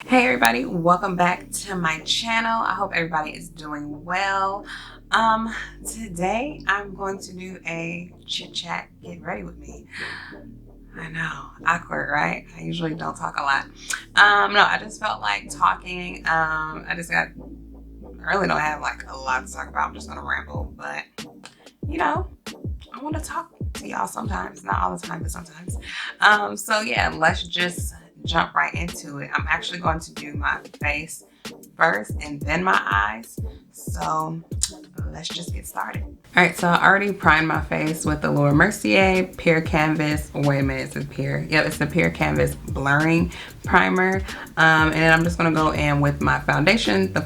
Hey everybody, welcome back to my channel. I hope everybody is doing well. Today I'm going to do a chit chat, get ready with me. I know, awkward, right? I usually don't talk a lot. No, I just felt like talking. I really don't have like a lot to talk about. I'm just gonna ramble, but you know, I want to talk to y'all sometimes, not all the time, but sometimes. So yeah, let's just jump right into it. I'm actually going to do my face first and then my eyes. So let's just get started. All right, so I already primed my face with the Laura Mercier Pure Canvas. Wait a minute, it's a Pure. Yep, it's the Pure Canvas Blurring Primer. And then I'm just gonna go in with my foundation. The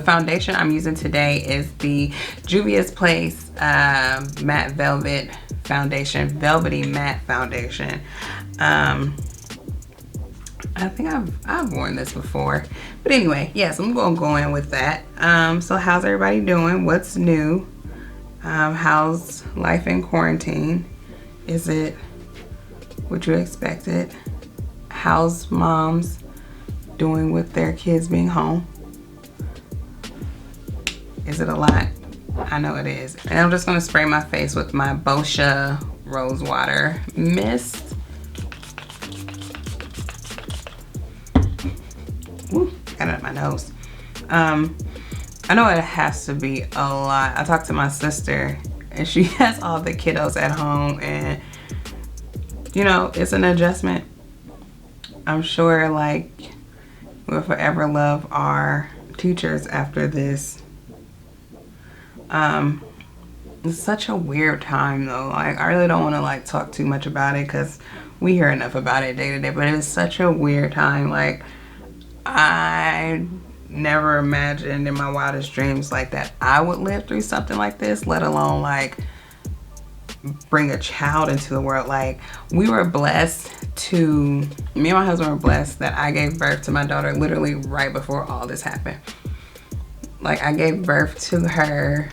foundation I'm using today is the JUVIA'S Place Matte Velvet Foundation, Velvety Matte Foundation. I think I've worn this before, but anyway, yes, I'm gonna go in with that. So how's everybody doing? What's new? How's life in quarantine? Is it what you expected? How's moms doing with their kids being home? Is it a lot? I know it is. And I'm just gonna spray my face with my MOCHA Rose Water Mist. Ooh, got it up my nose. I know it has to be a lot. I talked to my sister and she has all the kiddos at home, and you know, it's an adjustment. I'm sure like we'll forever love our teachers after this. It's such a weird time though. Like I really don't want to like talk too much about it because we hear enough about it day to day, but it's such a weird time. Like I never imagined in my wildest dreams like that I would live through something like this, let alone like bring a child into the world. Like we were blessed to, me and my husband were blessed that I gave birth to my daughter literally right before all this happened. Like I gave birth to her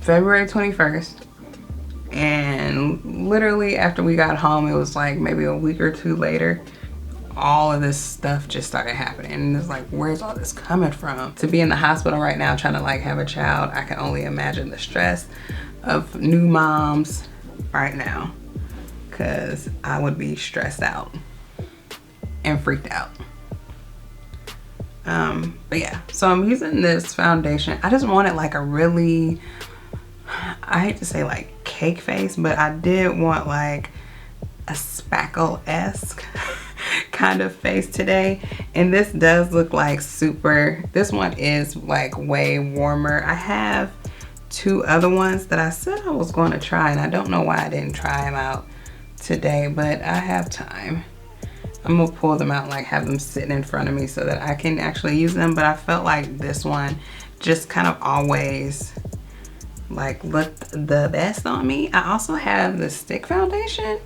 February 21st, and literally after we got home, it was like maybe a week or two later, all of this stuff just started happening. And it's like, where's all this coming from? To be in the hospital right now trying to like have a child, I can only imagine the stress of new moms right now, because I would be stressed out and freaked out. But yeah, so I'm using this foundation. I just wanted like a really, I hate to say like cake face, but I did want like a spackle-esque kind of face today. And this does look like this one is like way warmer. I have two other ones that I said I was going to try, and I don't know why I didn't try them out today, but I have time. I'm gonna pull them out and like have them sitting in front of me so that I can actually use them. But I felt like this one just kind of always like looked the best on me. I also have the stick foundation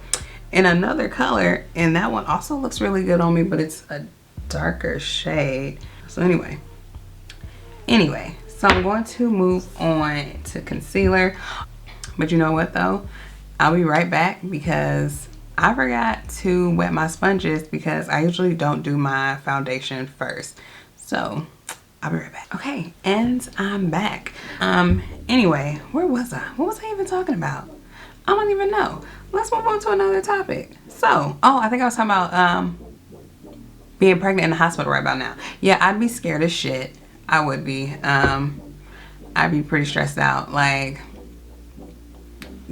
in another color, and that one also looks really good on me, but it's a darker shade. So anyway, so I'm going to move on to concealer. But you know what though? I'll be right back because I forgot to wet my sponges because I usually don't do my foundation first. So I'll be right back. Okay, and I'm back. Anyway, where was I? What was I even talking about? I don't even know. Let's move on to another topic. So, I think I was talking about being pregnant in the hospital right about now. Yeah, I'd be scared as shit. I would be. I'd be pretty stressed out. Like,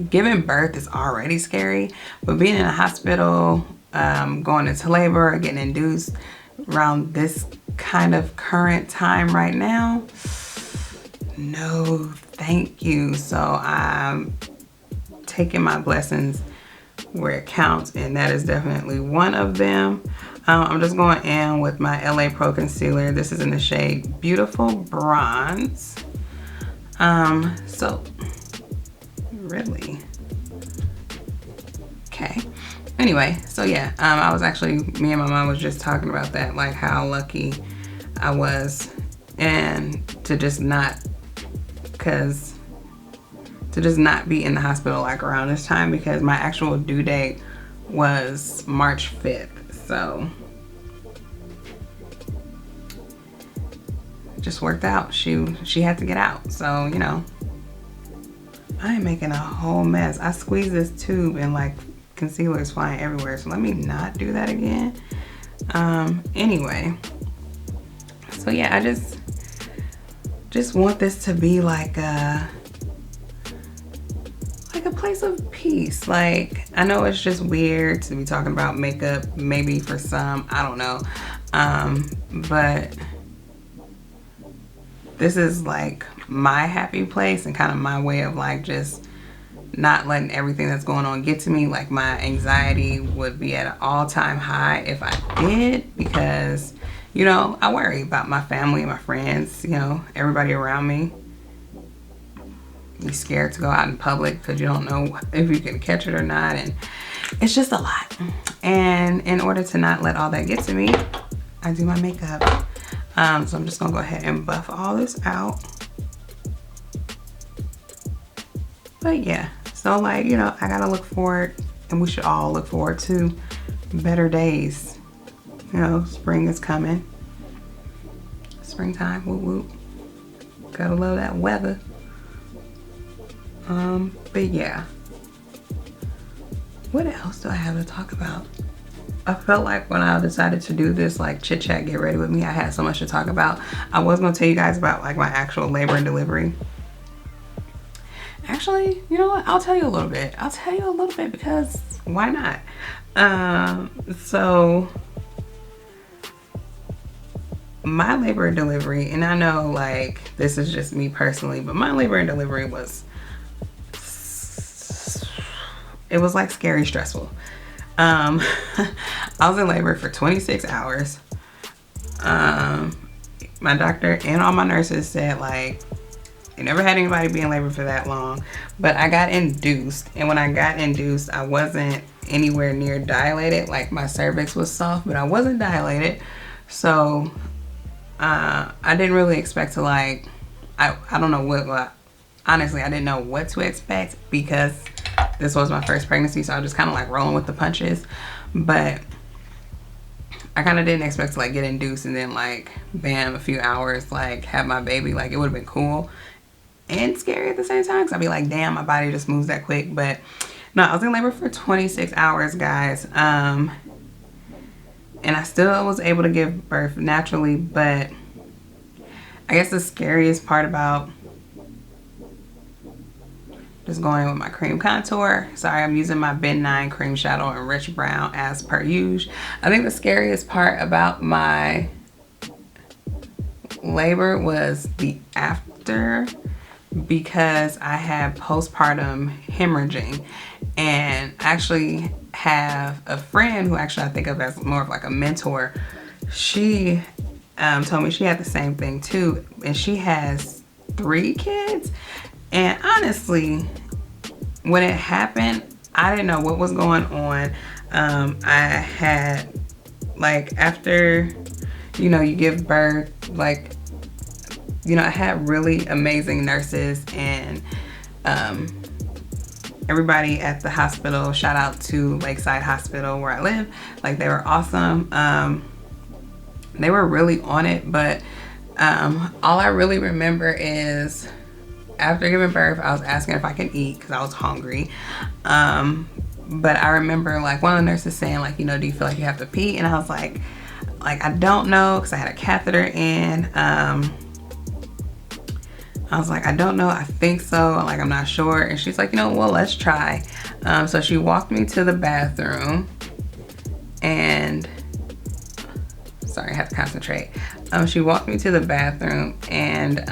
giving birth is already scary, but being in a hospital, going into labor or getting induced around this kind of current time right now, no thank you. So I'm taking my blessings where it counts, and that is definitely one of them. I'm just going in with my LA Pro concealer. This is in the shade Beautiful Bronze. So really, okay, anyway, so yeah, I was actually, me and my mom was just talking about that, like how lucky I was, and to just not be in the hospital like around this time, because my actual due date was March 5th. So it just worked out. She had to get out. So, you know, I am making a whole mess. I squeezed this tube and like concealer is flying everywhere. So let me not do that again. Anyway, so yeah, I just want this to be like a place of peace. Like, I know it's just weird to be talking about makeup, maybe for some, I don't know. But this is like my happy place and kind of my way of like just not letting everything that's going on get to me. Like, my anxiety would be at an all-time high if I did, because, you know, I worry about my family, my friends, you know, everybody around me. You're scared to go out in public because you don't know if you can catch it or not, and it's just a lot. And in order to not let all that get to me, I do my makeup. So I'm just gonna go ahead and buff all this out. But yeah, so like, you know, I gotta look forward, and we should all look forward to better days. You know, spring is coming. Springtime, whoop whoop. Gotta love that weather. But yeah, what else do I have to talk about? I felt like when I decided to do this like chit chat get ready with me, I had so much to talk about. I was gonna tell you guys about like my actual labor and delivery. Actually, you know what, I'll tell you a little bit. I'll tell you a little bit because why not? So my labor and delivery, and I know like this is just me personally, but my labor and delivery was, it was like scary stressful. I was in labor for 26 hours. My doctor and all my nurses said like, they never had anybody be in labor for that long, but I got induced. And when I got induced, I wasn't anywhere near dilated. Like, my cervix was soft, but I wasn't dilated. So I didn't really expect to like, I don't know what, honestly, I didn't know what to expect because this was my first pregnancy. So I was just kind of like rolling with the punches. But I kind of didn't expect to like get induced and then like, bam, a few hours, like have my baby. Like, it would have been cool and scary at the same time, because I'd be like, damn, my body just moves that quick. But no, I was in labor for 26 hours, guys. And I still was able to give birth naturally, but I guess the scariest part about just going in with my cream contour. Sorry, I'm using my Ben 9 cream shadow in Rich Brown as per usual. I think the scariest part about my labor was the after, because I had postpartum hemorrhaging, and I actually have a friend who actually I think of as more of like a mentor. She told me she had the same thing too, and she has 3 kids. And honestly, when it happened, I didn't know what was going on. I had like, after, you know, you give birth, like, you know, I had really amazing nurses and everybody at the hospital. Shout out to Lakeside Hospital where I live. Like, they were awesome. They were really on it, but all I really remember is after giving birth, I was asking if I could eat because I was hungry. But I remember like one of the nurses saying like, you know, do you feel like you have to pee? And I was like I don't know, because I had a catheter in. I was like, I don't know, I think so, like, I'm not sure. And she's like, you know, well, let's try. So she walked me to the bathroom, and sorry, I have to concentrate. She walked me to the bathroom, and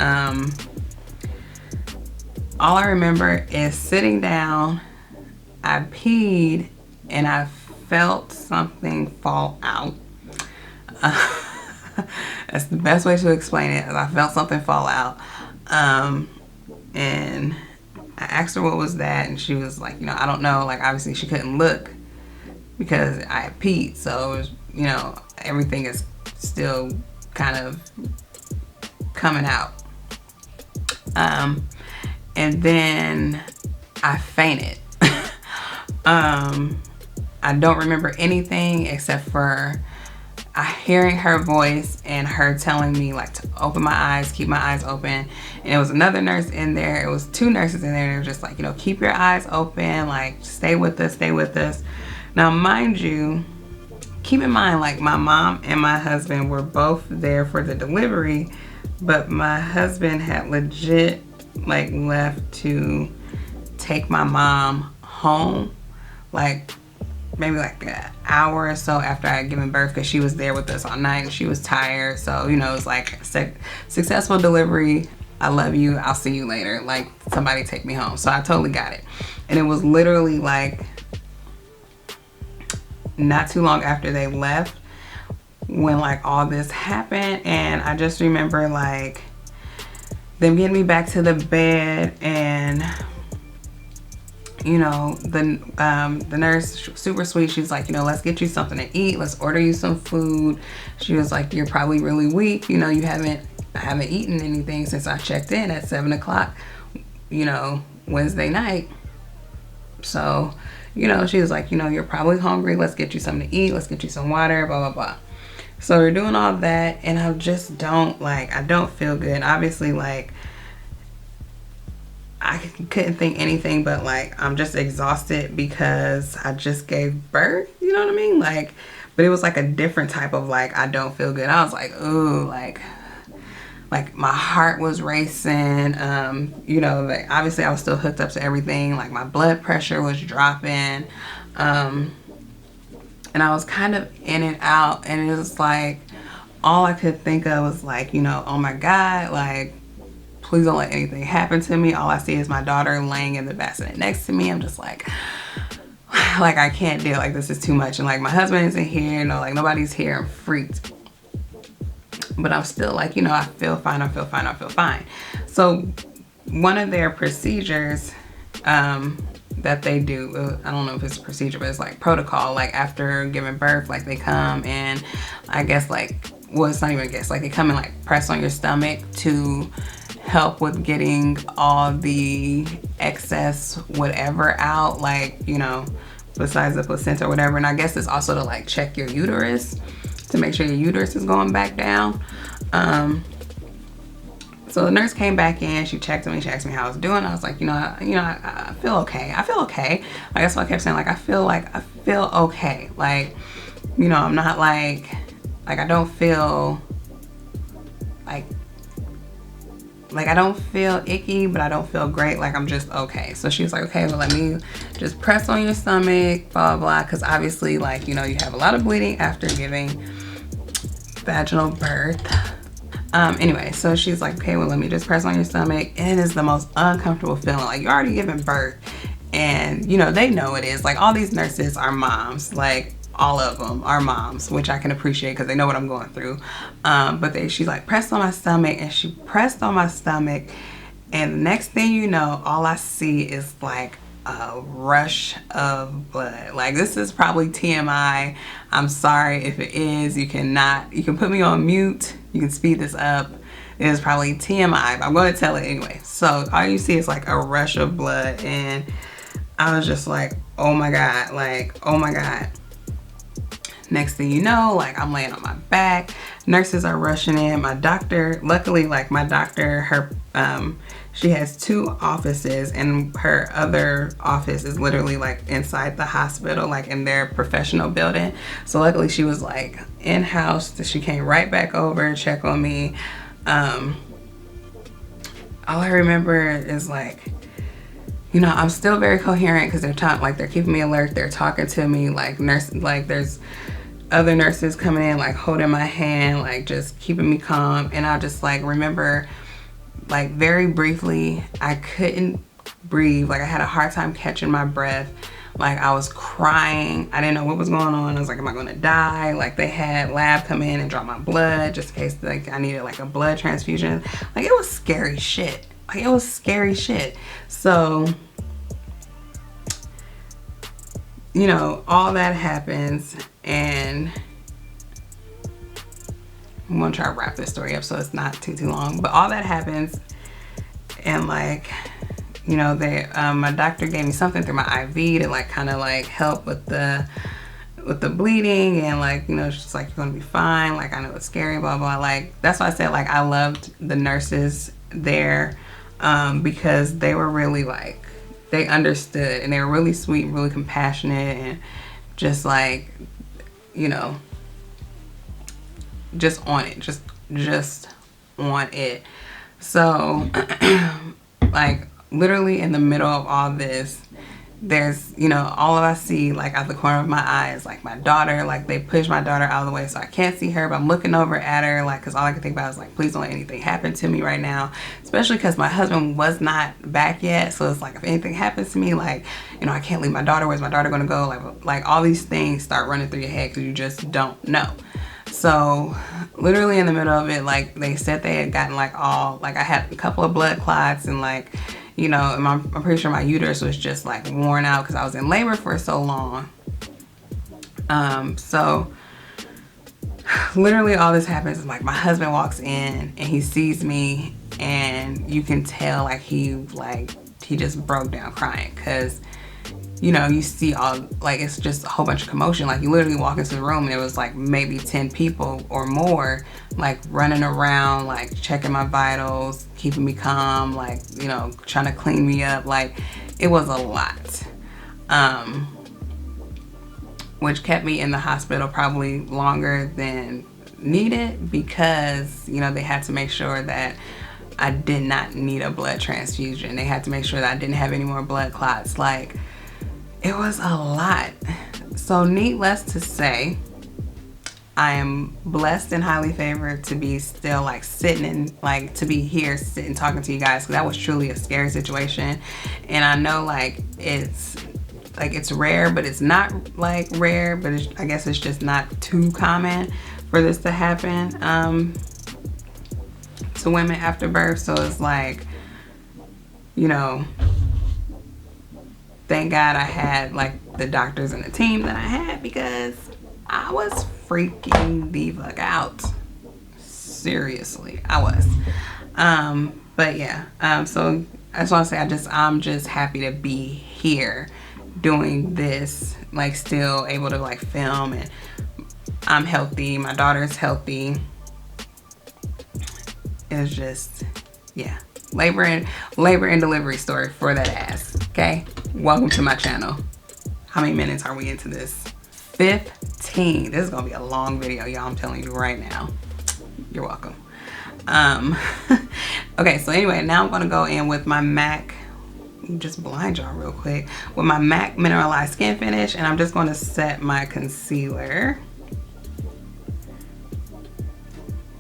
all I remember is sitting down, I peed, and I felt something fall out. That's the best way to explain it, is I felt something fall out. And I asked her what was that, and she was like, you know, I don't know. Like, obviously she couldn't look because I had peed, so it was, you know, everything is still kind of coming out. And then I fainted. I don't remember anything except for hearing her voice and her telling me like to open my eyes, keep my eyes open. And it was another nurse in there. It was 2 nurses in there. They were just like, you know, keep your eyes open, like stay with us, stay with us. Now, mind you, keep in mind, like my mom and my husband were both there for the delivery, but my husband had legit like left to take my mom home, like maybe like an hour or so after I had given birth, because she was there with us all night and she was tired. So, you know, it was like successful delivery. I love you. I'll see you later. Like, somebody take me home. So I totally got it. And it was literally like not too long after they left when like all this happened. And I just remember like them getting me back to the bed, and you know, the nurse, super sweet, she's like, you know, let's get you something to eat, let's order you some food. She was like, you're probably really weak, you know, I haven't eaten anything since I checked in at 7 o'clock, you know, Wednesday night. So, you know, she was like, you know, you're probably hungry, let's get you something to eat, let's get you some water, blah, blah, blah. So we're doing all that, and I just don't feel good. Obviously, like, I couldn't think anything but like, I'm just exhausted because I just gave birth, you know what I mean? Like, but it was like a different type of like, I don't feel good. I was like, ooh, like my heart was racing. You know, like obviously I was still hooked up to everything. Like my blood pressure was dropping. And I was kind of in and out, and it was like, all I could think of was like, you know, oh my God, like, please don't let anything happen to me. All I see is my daughter laying in the bassinet next to me. I'm just like I can't deal. Like, this is too much. And like, my husband isn't here. You know, like nobody's here. I'm freaked. But I'm still like, you know, I feel fine. I feel fine. I feel fine. So one of their procedures that they do, I don't know if it's a procedure, but it's like protocol. Like after giving birth, like they come and I guess like, well, it's not even a guess. Like they come and like press on your stomach to help with getting all the excess whatever out, like, you know, besides the placenta or whatever. And I guess it's also to like check your uterus to make sure your uterus is going back down. So the nurse came back in, she checked me, she asked me how I was doing. I was like, I feel okay. I feel okay. Like, that's what I kept saying. Like, I feel okay. Like, you know, I'm not like I don't feel like I don't feel icky, but I don't feel great. Like, I'm just okay. So she was like, okay, well, let me just press on your stomach, blah, blah, blah. Because obviously, like, you know, you have a lot of bleeding after giving vaginal birth. Anyway, so she's like, okay, well, let me just press on your stomach. And it is the most uncomfortable feeling. Like, you're already giving birth. And, you know, they know it is. Like, all these nurses are moms. Like, all of them are moms, which I can appreciate because they know what I'm going through. But she's like, pressed on my stomach, and she pressed on my stomach, and the next thing you know, all I see is like a rush of blood. Like, this is probably TMI. I'm sorry if it is. You can put me on mute. You can speed this up. It is probably TMI, but I'm going to tell it anyway. So all you see is like a rush of blood, and I was just like, oh my God, like, oh my God. Next thing you know, like, I'm laying on my back. Nurses are rushing in. My doctor, luckily, like, my doctor, she has 2 offices, and her other office is literally like inside the hospital, like in their professional building. So luckily she was like in-house. She came right back over and check on me. All I remember is like, you know, I'm still very coherent because they're keeping me alert. They're talking to me, like there's other nurses coming in, like holding my hand, like just keeping me calm. And I just like remember, like, very briefly, I couldn't breathe. Like, I had a hard time catching my breath. Like, I was crying. I didn't know what was going on. I was like, am I gonna die? Like, they had lab come in and draw my blood just in case, like, I needed like a blood transfusion. Like, it was scary shit. Like, it was scary shit. So, you know, all that happens, and I'm gonna try to wrap this story up so it's not too long. But all that happens, and like, you know, my doctor gave me something through my IV to like kind of like help with the with the bleeding, and like, you know, she's like, you're gonna be fine. Like, I know it's scary, blah, blah. Like, that's why I said, like, I loved the nurses there, because they were really like, they understood, and they were really sweet, really compassionate, and just like, you know, just on it, just on it. So like literally in the middle of all this, there's, you know, all of I see like out the corner of my eye is like my daughter. Like, they pushed my daughter out of the way so I can't see her, but I'm looking over at her, like, because all I can think about is like, please don't let anything happen to me right now, especially because my husband was not back yet. So it's like, if anything happens to me, like, you know, I can't leave my daughter. Where's my daughter gonna go? Like all these things start running through your head because you just don't know. So literally in the middle of it, like, they said they had gotten like all, like, I had a couple of blood clots, and like, you know, and I'm pretty sure my uterus was just like worn out because I was in labor for so long. So literally all this happens is like, my husband walks in and he sees me, and you can tell like he just broke down crying, because, you know, you see all, like, it's just a whole bunch of commotion. Like, you literally walk into the room and there was like maybe 10 people or more, like, running around, like, checking my vitals, keeping me calm, like, you know, trying to clean me up. Like, it was a lot, which kept me in the hospital probably longer than needed, because, you know, they had to make sure that I did not need a blood transfusion. They had to make sure that I didn't have any more blood clots. Like, it was a lot. So needless to say, I am blessed and highly favored to be still like sitting in, like, to be here sitting talking to you guys, because that was truly a scary situation. And I know like it's rare, but it's not like rare, but I guess it's just not too common for this to happen to women after birth. So it's like, you know, thank God I had like the doctors and the team that I had, because I was freaking the fuck out. Seriously, I was. But yeah, so I just want to say I'm just happy to be here doing this, like, still able to like film, and I'm healthy, my daughter's healthy. It's just, yeah, labor and delivery story for that ass. Okay, welcome to my channel. How many minutes are we into this? 15. This is gonna be a long video, y'all. I'm telling you right now. You're welcome. Okay, so anyway, now I'm gonna go in with my MAC, just blind y'all real quick, with my MAC mineralized skin finish, and I'm just going to set my concealer.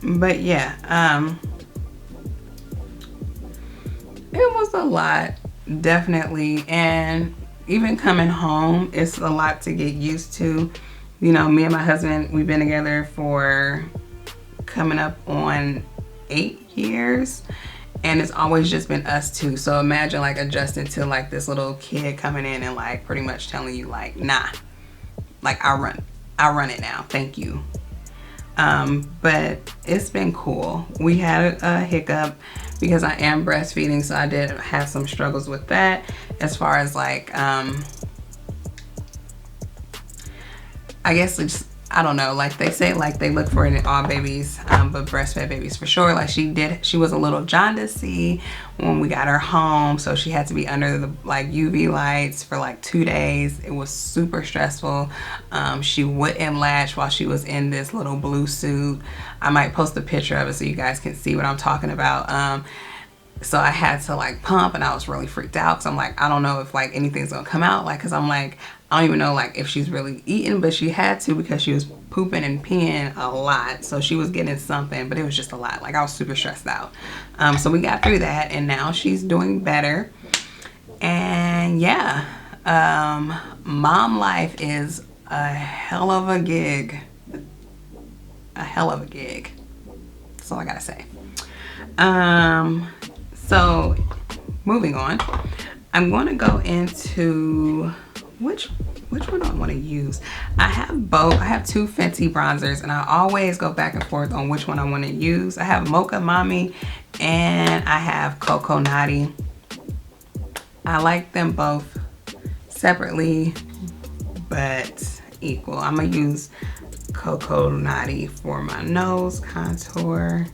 But yeah, it was a lot, definitely. And even coming home, it's a lot to get used to. You know, me and my husband, we've been together for coming up on 8 years, and it's always just been us two. So imagine like adjusting to like this little kid coming in and like pretty much telling you like, nah, like I run it now, thank you. But it's been cool. We had a hiccup because I am breastfeeding, so I did have some struggles with that, as far as like I guess it's, I don't know, like they say like they look for it in all babies, but breastfed babies for sure. Like she was a little jaundicey when we got her home, so she had to be under the like UV lights for like 2 days. It was super stressful. She wouldn't latch while she was in this little blue suit. I might post a picture of it so you guys can see what I'm talking about. So I had to like pump, and I was really freaked out because I'm like, I don't know if like anything's gonna come out, like, because I'm like, I don't even know like if she's really eating, but she had to because she was pooping and peeing a lot. So she was getting something, but it was just a lot. Like I was super stressed out. So we got through that, and now she's doing better. And yeah, mom life is a hell of a gig. A hell of a gig. That's all I gotta say. So moving on, I'm going to go into which one do I want to use. I have both. I have 2 Fenty bronzers, and I always go back and forth on which one I want to use. I have Mocha Mommy and I have Coco Naughty. I like them both separately, but equal. I'm gonna use Cocoa Naughty for my nose contour.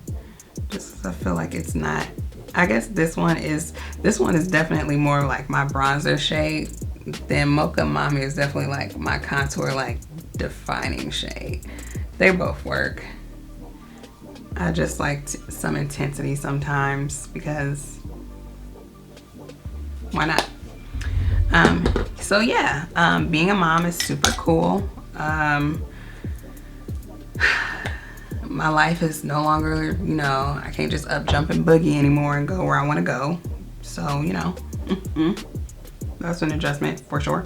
Just 'cause I feel like it's not, I guess this one is definitely more like my bronzer shade. Then Mocha Mommy is definitely like my contour, like defining shade. They both work. I just like some intensity sometimes because why not? So yeah, being a mom is super cool. My life is no longer, you know, I can't just up, jump, and boogie anymore and go where I want to go. So, you know, that's an adjustment for sure.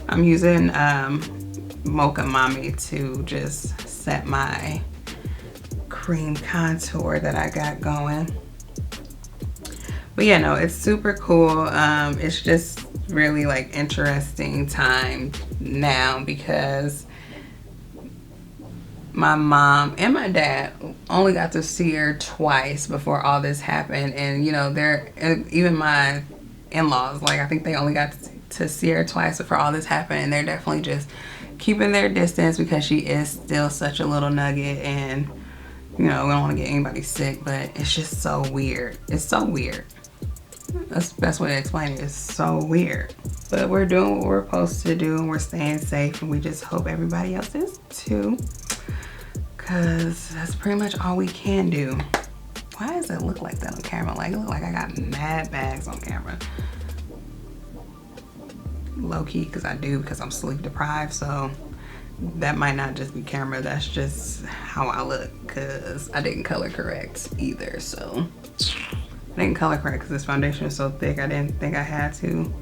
I'm using Mocha Mommy to just set my cream contour that I got going. But yeah, no, it's super cool. It's just really like interesting time now because my mom and my dad only got to see her twice before all this happened. And you know, even my in-laws, like I think they only got to see her twice before all this happened, and they're definitely just keeping their distance because she is still such a little nugget, and you know, we don't want to get anybody sick, but it's just so weird. It's so weird. That's the best way to explain it. It's so weird. But we're doing what we're supposed to do, and we're staying safe, and we just hope everybody else is too, because that's pretty much all we can do. Why does it look like that on camera? Like, it look like I got mad bags on camera. Low key, because I do, because I'm sleep deprived, so that might not just be camera, that's just how I look, because I didn't color correct either. So I didn't color correct because this foundation is so thick. I didn't think I had to,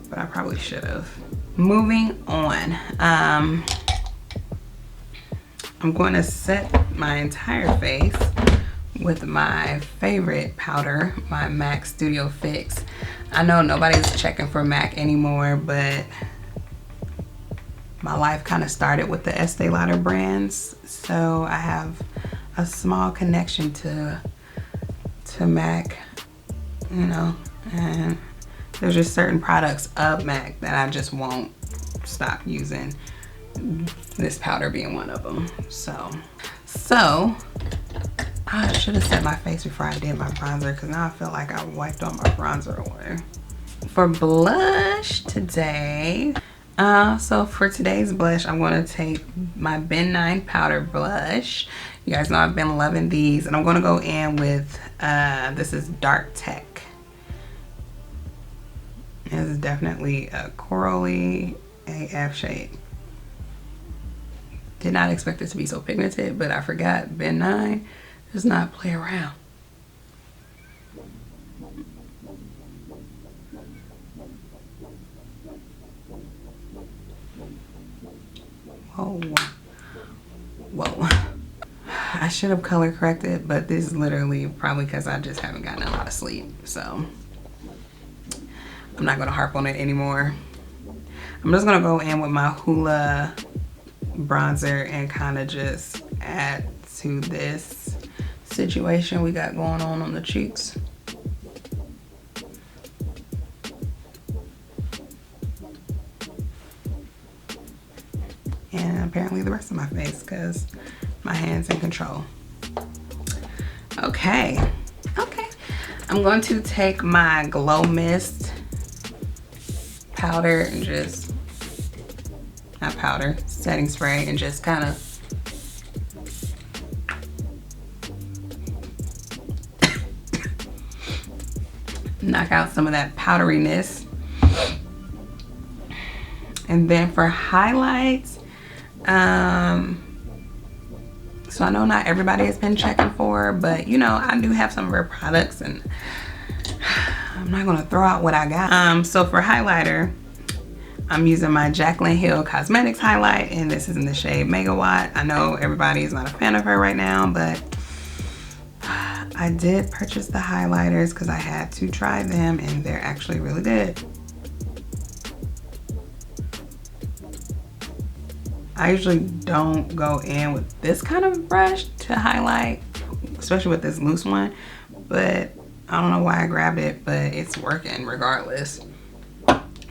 but I probably should have. Moving on, I'm going to set my entire face with my favorite powder, my MAC Studio Fix. I know nobody's checking for MAC anymore, but my life kind of started with the Estee Lauder brands, so I have a small connection to MAC, you know, and there's just certain products of MAC that I just won't stop using, this powder being one of them. So I should have set my face before I did my bronzer, because now I feel like I wiped all my bronzer away. For blush today, so for today's blush, I'm going to take my Ben 9 powder blush. You guys know I've been loving these, and I'm going to go in with, this is Dark Tech. This is definitely a corally AF shade. Did not expect it to be so pigmented, but I forgot Ben 9 does not play around. Whoa. Whoa. I should have color corrected, but this is literally probably because I just haven't gotten a lot of sleep. So I'm not going to harp on it anymore. I'm just going to go in with my HUDA bronzer and kind of just add to this situation we got going on the cheeks. And apparently the rest of my face, because my hand's in control. Okay. I'm going to take my Glow Mist powder and just, not powder, setting spray, and just kind of knock out some of that powderiness. And then for highlights, so I know not everybody has been checking for, but you know, I do have some of her products, and I'm not gonna throw out what I got. So for highlighter, I'm using my Jaclyn Hill Cosmetics highlight, and this is in the shade Megawatt. I know everybody is not a fan of her right now, but I did purchase the highlighters because I had to try them, and they're actually really good. I usually don't go in with this kind of brush to highlight, especially with this loose one, but I don't know why I grabbed it, but it's working regardless.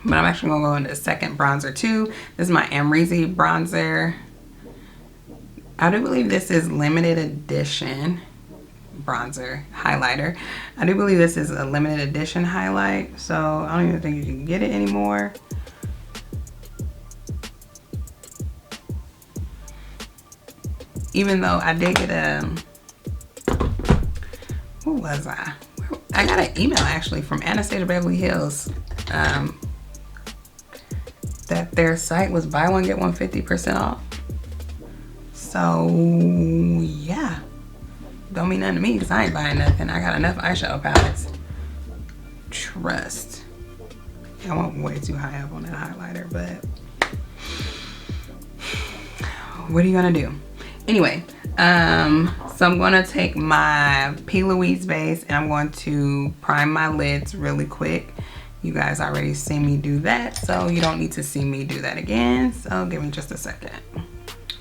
But I'm actually gonna go into the second bronzer too. This is my Amrezy bronzer. I do believe this is limited edition bronzer highlighter. I do believe this is a limited edition highlight, so I don't even think you can get it anymore. Even though I did get a, what was I? I got an email actually from Anastasia Beverly Hills that their site was buy one get one 50% off. So yeah, don't mean nothing to me because I ain't buying nothing. I got enough eyeshadow palettes. Trust. I went way too high up on that highlighter, but what are you gonna do? Anyway, so I'm gonna take my P. Louise base and I'm going to prime my lids really quick. You guys already see me do that, so you don't need to see me do that again. So give me just a second.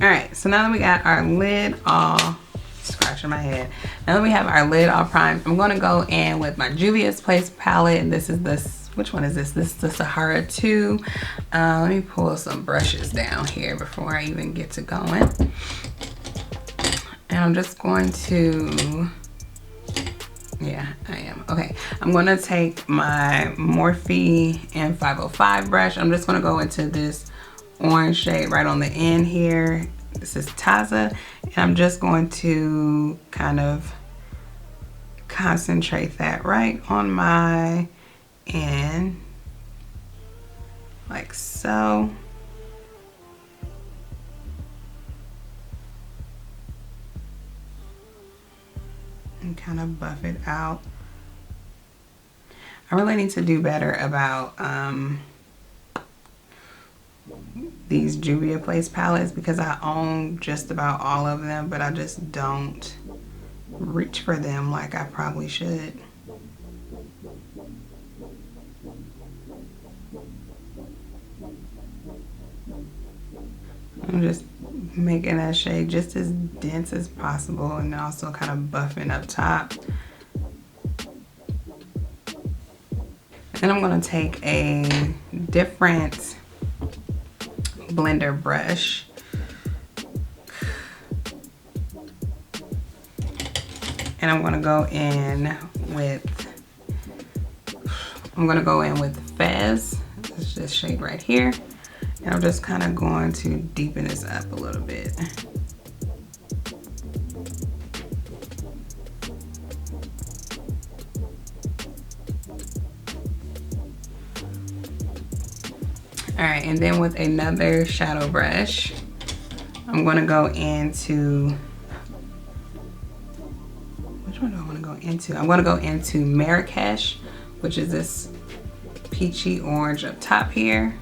All right, so now that we got our lid all, scratching my head. Now that we have our lid all primed, I'm gonna go in with my JUVIA'S Place palette. And this is this, which one is this? This is the Sahara 2. Let me pull some brushes down here before I even get to going. And I'm just going to, yeah, I am. Okay, I'm gonna take my Morphe M505 brush. I'm just gonna go into this orange shade right on the end here. This is Taza, and I'm just going to kind of concentrate that right on my end, like so. And kind of buff it out. I really need to do better about these Juvia's Place palettes because I own just about all of them, but I just don't reach for them like I probably should. I'm just making that shade just as dense as possible and also kind of buffing up top. And I'm going to take a different blender brush and I'm going to go in with, Fez. This is this shade right here. And I'm just kind of going to deepen this up a little bit. All right, and then with another shadow brush, I'm gonna go into, which one do I wanna go into? I'm gonna go into Marrakesh, which is this peachy orange up top here.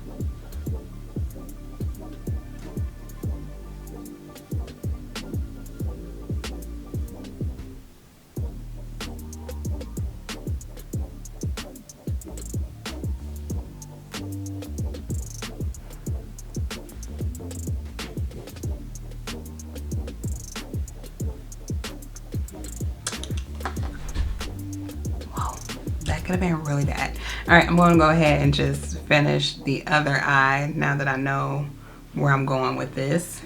That could have been really bad. All right, I'm going to go ahead and just finish the other eye now that I know where I'm going with this.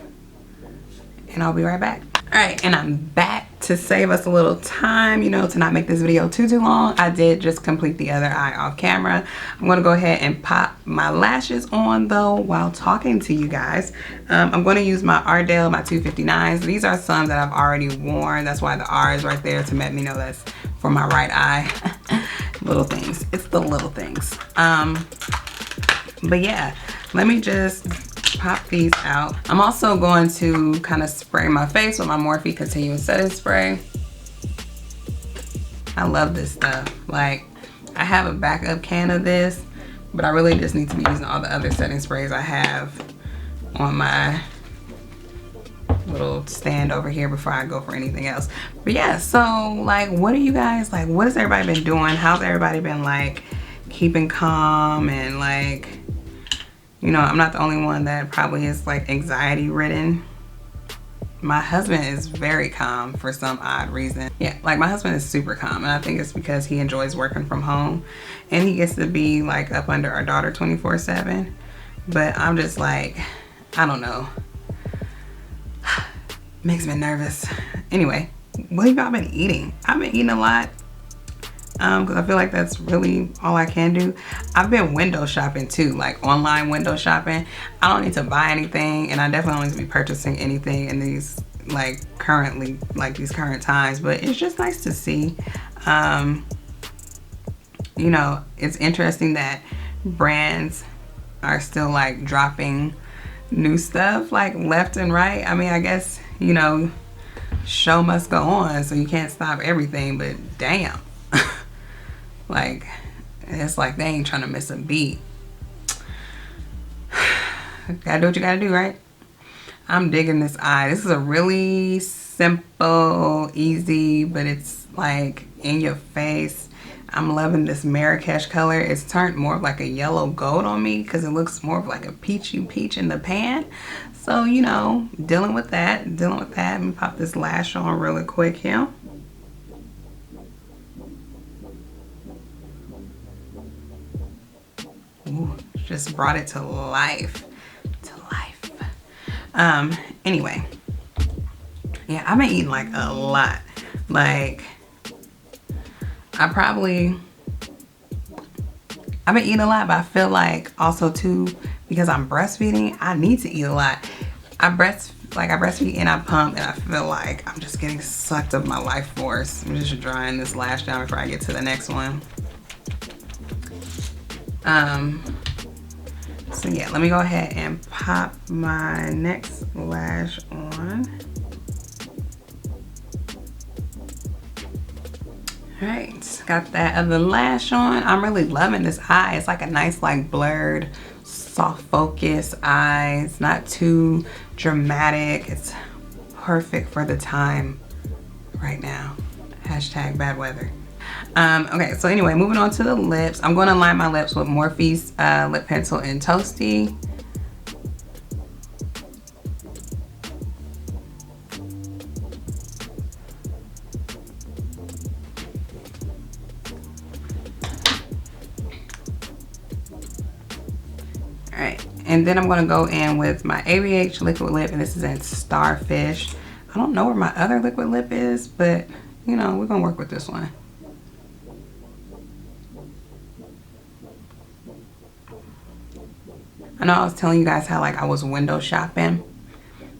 And I'll be right back. All right, and I'm back to save us a little time, you know, to not make this video too long. I did just complete the other eye off camera. I'm going to go ahead and pop my lashes on though while talking to you guys. I'm going to use my Ardell, my 259s. These are some that I've already worn. That's why the R is right there to let me know that's for my right eye. Little things. It's the little things. But yeah, let me just pop these out. I'm also going to kind of spray my face with my Morphe Continuous Setting Spray. I love this stuff. Like, I have a backup can of this, but I really just need to be using all the other setting sprays I have on my little stand over here before I go for anything else. But yeah, so like, what are you guys, like, what has everybody been doing? How's everybody been like keeping calm and like, you know, I'm not the only one that probably is like anxiety ridden. my husband is very calm for some odd reason. Yeah, like my husband is super calm, and I think it's because he enjoys working from home and he gets to be like up under our daughter 24/7. But I'm just like, I don't know. Makes me nervous. Anyway, what have y'all been eating? I've been eating a lot because I feel like that's really all I can do. I've been window shopping too, like online window shopping. I don't need to buy anything, and I definitely don't need to be purchasing anything in these like currently, like these current times, but it's just nice to see. You know, it's interesting that brands are still like dropping new stuff like left and right. I mean, I guess, you know, show must go on, so you can't stop everything, but damn. Like, it's like they ain't trying to miss a beat. Gotta do what you gotta do, right? I'm digging this eye. This is a really simple, easy, but it's like in your face. I'm loving this Marrakesh color. It's turned more of like a yellow gold on me because it looks more of like a peachy peach in the pan. So, you know, dealing with that. Let me pop this lash on really quick here. Ooh, just brought it to life. Anyway, yeah, I've been eating like a lot. Like, I've been eating a lot, but I feel like also too, because I'm breastfeeding, I need to eat a lot. I breastfeed and I pump, and I feel like I'm just getting sucked of my life force. I'm just drying this lash down before I get to the next one. So yeah, let me go ahead and pop my next lash on. All right, got that other lash on. I'm really loving this eye. It's like a nice, like blurred, soft focus eye. It's not too dramatic. It's perfect for the time right now. Hashtag bad weather. Okay, so anyway, moving on to the lips. I'm going to line my lips with Morphe's lip pencil in Toasty. All right, and then I'm going to go in with my ABH liquid lip, and this is in Starfish. I don't know where my other liquid lip is, but you know, we're going to work with this one. I know I was telling you guys how like I was window shopping.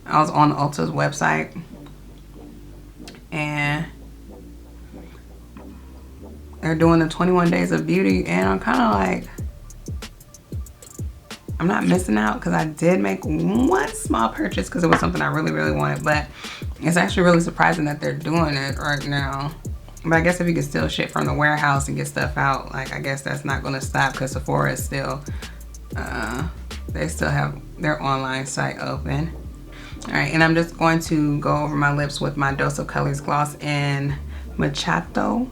I was on Ulta's website and they're doing the 21 days of beauty, and I'm kind of like, I'm not missing out because I did make one small purchase because it was something I really, really wanted, but it's actually really surprising that they're doing it right now. But I guess if you can still ship from the warehouse and get stuff out, like I guess that's not going to stop because Sephora is still, they still have their online site open. All right, and I'm just going to go over my lips with my Dose of Colors gloss in Mochato.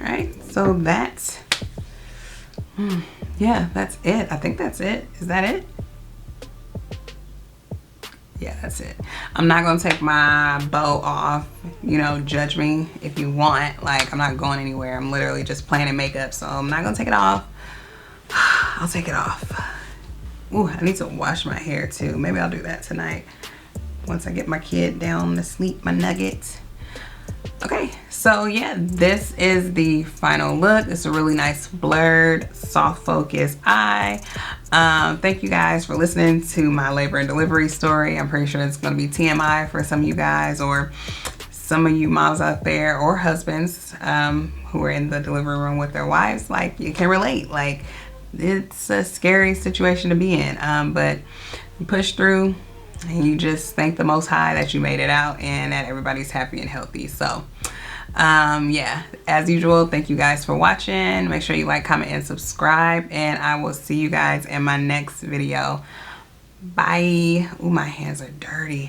All right, so that's, yeah, that's it. I think that's it. Is that it? Yeah, that's it. I'm not gonna take my bow off. You know, judge me if you want. Like, I'm not going anywhere. I'm literally just planning makeup, so I'm not gonna take it off. I'll take it off. Ooh, I need to wash my hair too. Maybe I'll do that tonight once I get my kid down to sleep, my nugget. Okay, so yeah, this is the final look. It's a really nice blurred, soft focus eye. Thank you guys for listening to my labor and delivery story. I'm pretty sure it's going to be TMI for some of you guys, or some of you moms out there, or husbands who are in the delivery room with their wives. Like, you can relate. Like, it's a scary situation to be in, but you push through. And you just thank the Most High that you made it out and that everybody's happy and healthy. So, yeah, as usual, thank you guys for watching. Make sure you like, comment, and subscribe. And I will see you guys in my next video. Bye. Ooh, my hands are dirty.